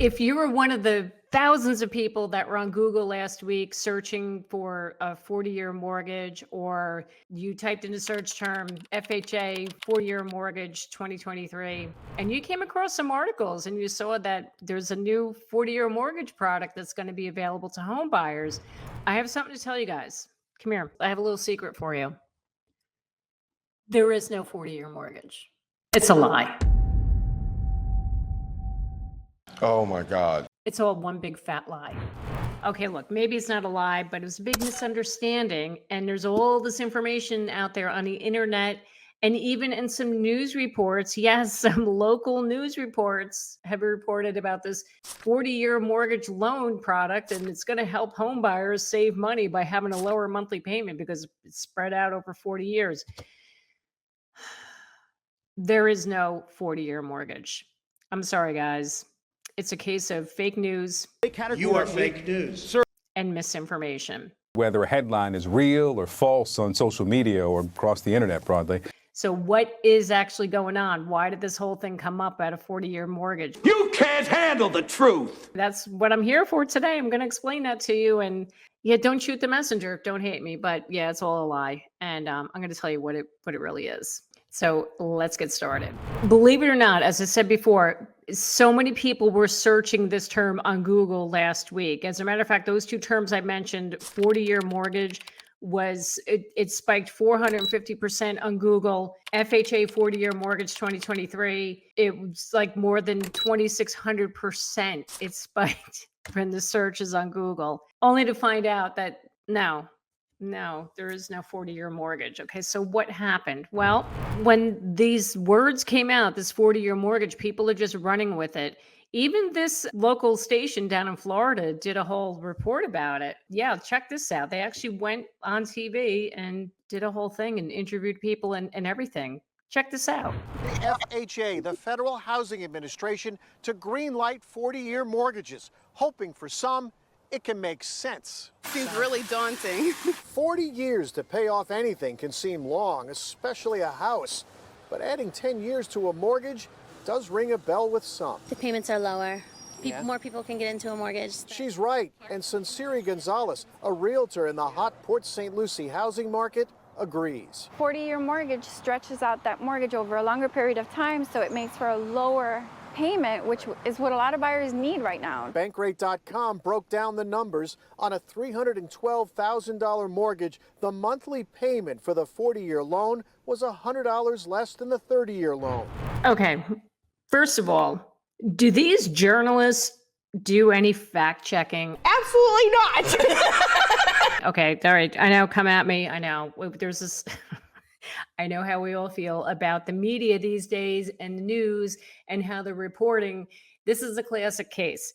If you were one of the thousands of people that were on Google last week searching for a 40-year mortgage, or you typed in the search term FHA 40-year mortgage 2023, and you came across some articles and you saw that there's a new 40-year mortgage product that's going to be available to home buyers, I have something to tell you guys. Come here. I have a little secret for you. There is no 40-year mortgage. It's a lie. Oh my God. It's all one big fat lie. Okay, look, maybe it's not a lie, but it was a big misunderstanding. And there's all this information out there on the internet and even in some news reports. Yes, some local news reports have reported about this 40-year mortgage loan product, and it's going to help home buyers save money by having a lower monthly payment because it's spread out over 40 years. There is no 40-year mortgage. I'm sorry, guys. It's a case of fake news. You are fake news. And misinformation. Whether a headline is real or false on social media or across the internet broadly. So what is actually going on? Why did this whole thing come up at a 40-year mortgage? You can't handle the truth. That's what I'm here for today. I'm going to explain that to you. And yeah, don't shoot the messenger. Don't hate me. But yeah, it's all a lie. And I'm going to tell you what it really is. So let's get started. Believe it or not, as I said before, so many people were searching this term on Google last week. As a matter of fact, those two terms I mentioned, 40-year mortgage, it spiked 450% on Google. FHA 40-year mortgage 2023, it was like more than 2,600%. It spiked when the searches on Google, only to find out that no, there is no 40-year mortgage. Okay, so what happened? Well, when these words came out, this 40-year mortgage, people are just running with it. Even this local station down in Florida did a whole report about it. Yeah, check this out. They actually went on TV and did a whole thing and interviewed people and everything. Check this out. The FHA, the Federal Housing Administration, to greenlight 40-year mortgages, hoping for some it can make sense. Seems really daunting. 40 years to pay off anything can seem long, especially a house. But adding 10 years to a mortgage does ring a bell with some. The payments are lower. More people can get into a mortgage. She's right. And Sinceri Gonzalez, a realtor in the hot Port St. Lucie housing market, agrees. 40-year mortgage stretches out that mortgage over a longer period of time, so it makes for a lower payment, which is what a lot of buyers need right now. Bankrate.com broke down the numbers. On a $312,000 mortgage, the monthly payment for the 40-year loan was $100 less than the 30-year loan. Okay, first of all, do these journalists do any fact checking? Absolutely not. Okay, all right. I know, come at me. I know. There's this... I know how we all feel about the media these days and the news and how they're reporting. This is a classic case.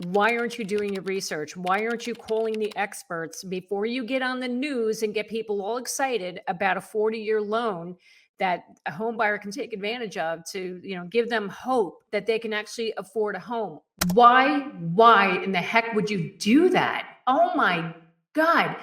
Why aren't you doing your research? Why aren't you calling the experts before you get on the news and get people all excited about a 40-year loan that a home buyer can take advantage of to, give them hope that they can actually afford a home? Why in the heck would you do that? Oh my God.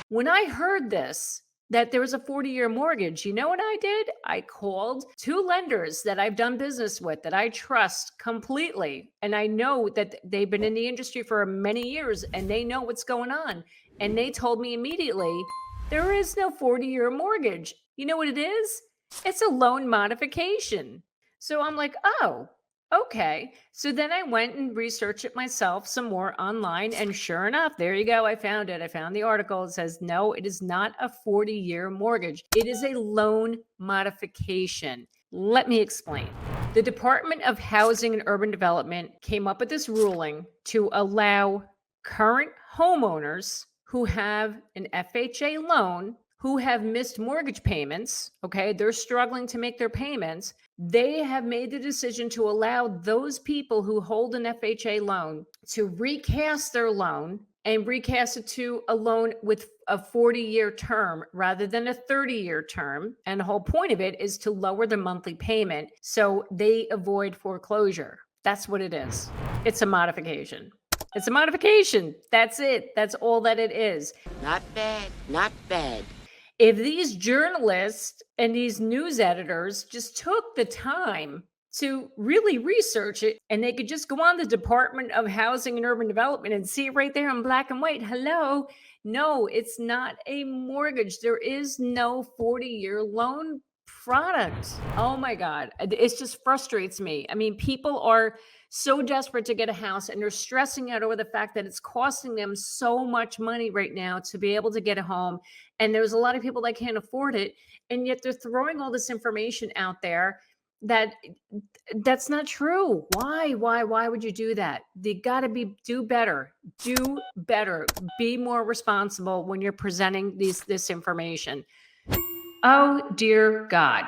When I heard this, that there was a 40-year mortgage, you know what I did? I called two lenders that I've done business with that I trust completely. And I know that they've been in the industry for many years and they know what's going on. And they told me immediately, there is no 40-year mortgage. You know what it is? It's a loan modification. So I'm like, oh, okay. So then I went and researched it myself some more online. And sure enough, there you go. I found it. I found the article. It says, no, it is not a 40-year mortgage. It is a loan modification. Let me explain. The Department of Housing and Urban Development came up with this ruling to allow current homeowners who have an FHA loan, who have missed mortgage payments, okay, they're struggling to make their payments. They have made the decision to allow those people who hold an FHA loan to recast their loan and recast it to a loan with a 40-year term rather than a 30-year term. And the whole point of it is to lower the monthly payment so they avoid foreclosure. That's what it is. It's a modification. It's a modification. That's it. That's all that it is. Not bad. Not bad. If these journalists and these news editors just took the time to really research it, and they could just go on the Department of Housing and Urban Development and see it right there in black and white. Hello. No, it's not a mortgage. There is no 40-year loan product. Oh my God. It just frustrates me. I mean, people are so desperate to get a house and they're stressing out over the fact that it's costing them so much money right now to be able to get a home. And there's a lot of people that can't afford it. And yet they're throwing all this information out there that's not true. Why would you do that? They got to do better, be more responsible when you're presenting this information. Oh dear God.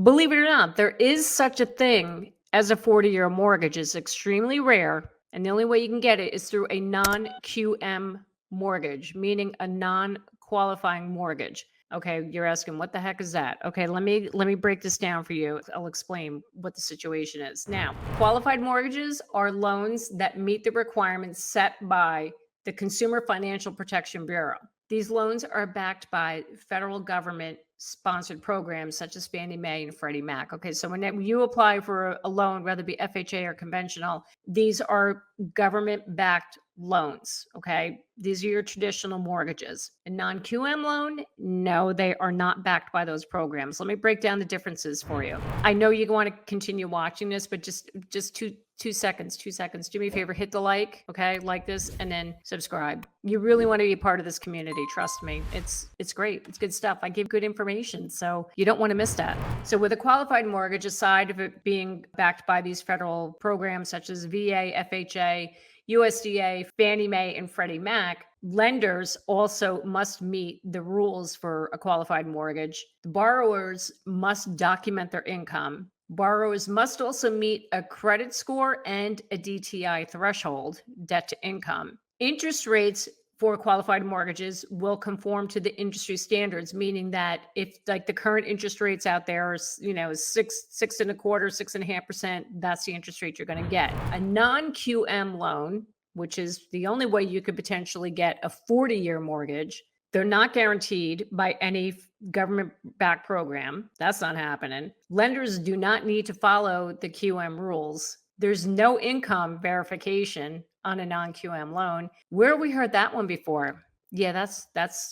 Believe it or not, there is such a thing as a 40-year mortgage. It's extremely rare. And the only way you can get it is through a non-QM mortgage, meaning a non-qualifying mortgage. Okay, you're asking, what the heck is that? Okay, let me break this down for you. I'll explain what the situation is. Now, qualified mortgages are loans that meet the requirements set by the Consumer Financial Protection Bureau. These loans are backed by federal government sponsored programs such as Fannie Mae and Freddie Mac. Okay, so when you apply for a loan, whether it be FHA or conventional, these are government backed loans. Okay, these are your traditional mortgages. A non-QM loan, no, they are not backed by those programs. Let me break down the differences for you. I know you want to continue watching this, but just two seconds. Do me a favor, hit the like, okay? Like this and then subscribe. You really want to be a part of this community. Trust me. It's great. It's good stuff. I give good information, so you don't want to miss that. So with a qualified mortgage, aside of it being backed by these federal programs such as VA, FHA, USDA, Fannie Mae, and Freddie Mac, lenders also must meet the rules for a qualified mortgage. The borrowers must document their income. Borrowers must also meet a credit score and a DTI threshold, debt to income. Interest rates for qualified mortgages will conform to the industry standards, meaning that if like the current interest rates out there is, 6.25%, 6.5%, that's the interest rate you're going to get. A non-QM loan, which is the only way you could potentially get a 40-year mortgage, they're not guaranteed by any government-backed program. That's not happening. Lenders do not need to follow the QM rules. There's no income verification on a non-QM loan. Where we heard that one before? Yeah, that's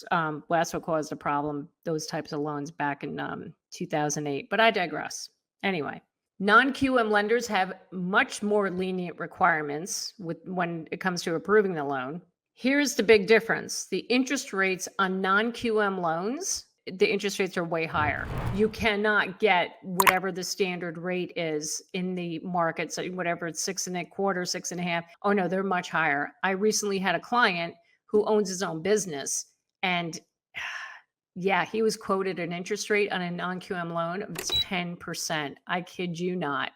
what caused the problem. Those types of loans back in 2008. But I digress. Anyway, non-QM lenders have much more lenient requirements when it comes to approving the loan. Here's the big difference. The interest rates on non-QM loans, the interest rates are way higher. You cannot get whatever the standard rate is in the market. So whatever it's 6.25%, 6.5%. Oh no, they're much higher. I recently had a client who owns his own business, and yeah, he was quoted an interest rate on a non-QM loan of 10%. I kid you not.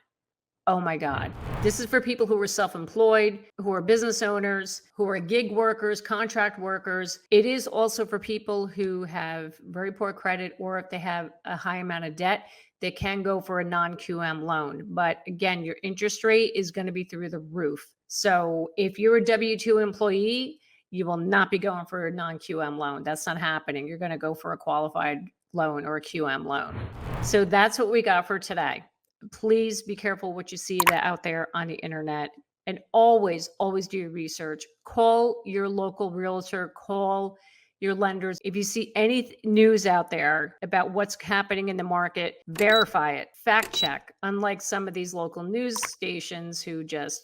Oh my God. This is for people who are self-employed, who are business owners, who are gig workers, contract workers. It is also for people who have very poor credit, or if they have a high amount of debt, they can go for a non-QM loan. But again, your interest rate is going to be through the roof. So if you're a W-2 employee, you will not be going for a non-QM loan. That's not happening. You're going to go for a qualified loan or a QM loan. So that's what we got for today. Please be careful what you see out there on the internet, and always do your research. Call your local realtor, call your lenders. If you see any news out there about what's happening in the market, verify it, fact check, unlike some of these local news stations who just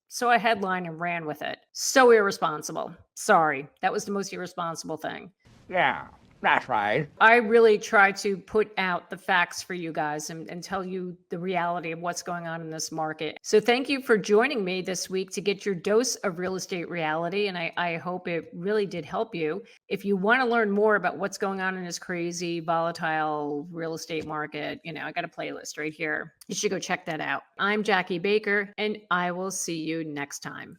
saw a headline and ran with it. So irresponsible. Sorry, that was the most irresponsible thing. Yeah, that's right. I really try to put out the facts for you guys and tell you the reality of what's going on in this market. So thank you for joining me this week to get your dose of real estate reality. And I hope it really did help you. If you want to learn more about what's going on in this crazy, volatile real estate market, I got a playlist right here. You should go check that out. I'm Jackie Baker, and I will see you next time.